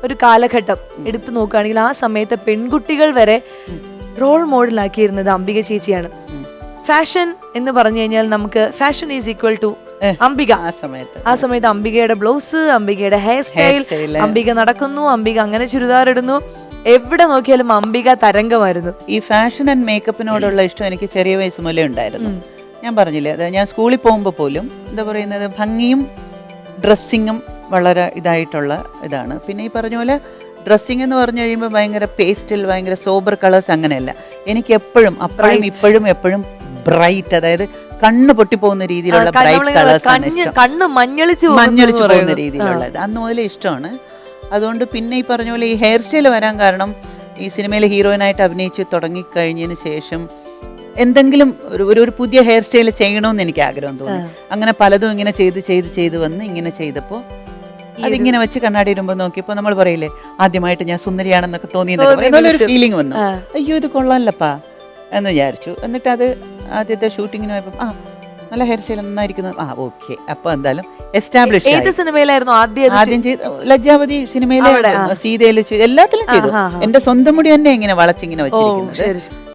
ഒരു കാലഘട്ടം എടുത്തു നോക്കുകയാണെങ്കിൽ ആ സമയത്ത് പെൺകുട്ടികൾ വരെ റോൾ മോഡലാക്കിയിരുന്നത് അംബിക ചേച്ചിയാണ്. ഫാഷൻ എന്ന് പറഞ്ഞു കഴിഞ്ഞാൽ നമുക്ക് fashion is equal to Ambika. ആ സമയത്ത് അംബികയുടെ ബ്ലൗസ്, അംബികയുടെ ഹെയർ സ്റ്റൈൽ, അംബിക നടക്കുന്നു, അംബിക അങ്ങനെ ചുരിദാർ ഇടുന്നു, എവിടെ നോക്കിയാലും അംബിക തരംഗമായിരുന്നു. ഈ ഫാഷൻ ആൻഡ് മേക്കപ്പിനോടുള്ള ഇഷ്ടം എനിക്ക് ചെറിയ വയസ്സ് മുതലേ ഉണ്ടായിരുന്നു. ഞാൻ പറഞ്ഞില്ലേ, അത് ഞാൻ സ്കൂളിൽ പോകുമ്പോൾ പോലും എന്താ പറയുന്നത്, ഭംഗിയും ഡ്രസ്സിങ്ങും വളരെ ഇതായിട്ടുള്ള ഇതാണ്. പിന്നെ ഈ പറഞ്ഞ പോലെ ഡ്രസ്സിങ് എന്ന് പറഞ്ഞു കഴിയുമ്പോൾ ഭയങ്കര പേസ്റ്റൽ, ഭയങ്കര സോബർ കളേഴ്സ് അങ്ങനെയല്ല. എനിക്ക് എപ്പോഴും അപ്പോഴും ഇപ്പോഴും എപ്പോഴും ബ്രൈറ്റ്, അതായത് കണ്ണ് പൊട്ടിപ്പോകുന്ന രീതിയിലുള്ള ബ്രൈറ്റ് കളേഴ്സ്, കണ്ണ് മഞ്ഞളിച്ചു പോകുന്ന രീതിയിലുള്ളത് അന്ന് മുതലേ ഇഷ്ടമാണ്. അതുകൊണ്ട് പിന്നെ ഈ പറഞ്ഞ പോലെ ഈ ഹെയർ സ്റ്റൈൽ വരാൻ കാരണം ഈ സിനിമയിൽ ഹീറോയിനായിട്ട് അഭിനയിച്ച് തുടങ്ങിക്കഴിഞ്ഞതിന് ശേഷം എന്തെങ്കിലും ഒരു പുതിയ ഹെയർ സ്റ്റൈൽ ചെയ്യണമെന്ന് എനിക്ക് ആഗ്രഹം തോന്നി. അങ്ങനെ പലതും ഇങ്ങനെ ചെയ്ത് വന്ന് ഇങ്ങനെ ചെയ്തപ്പോൾ അതിങ്ങനെ വെച്ച് കണ്ണാടി ഇടുമ്പോൾ നോക്കിയപ്പോൾ നമ്മൾ പറയില്ലേ, ആദ്യമായിട്ട് ഞാൻ സുന്ദരിയാണെന്നൊക്കെ തോന്നിയെന്നൊരു ഫീലിംഗ് വന്നു. അയ്യോ ഇത് കൊള്ളാമല്ലപ്പാ എന്ന് വിചാരിച്ചു. എന്നിട്ട് അത് ആദ്യത്തെ ഷൂട്ടിങ്ങിന് പോയപ്പോൾ നല്ല ഹെയർ സ്റ്റൈൽ നന്നായിരിക്കുന്നു. ഓക്കെ, അപ്പൊ എന്തായാലും എസ്റ്റാബ്ലിഷ്. ഏത് സിനിമയിലായിരുന്നു ആദ്യം ചെയ്ത്? ലജ്ജാവതി സിനിമയിലെ സീതയില് എല്ലാത്തിലും ചെയ്തു. എന്റെ സ്വന്തം മുടി തന്നെ ഇങ്ങനെ വളച്ചിങ്ങനെ വെച്ചിരിക്കുന്നത്.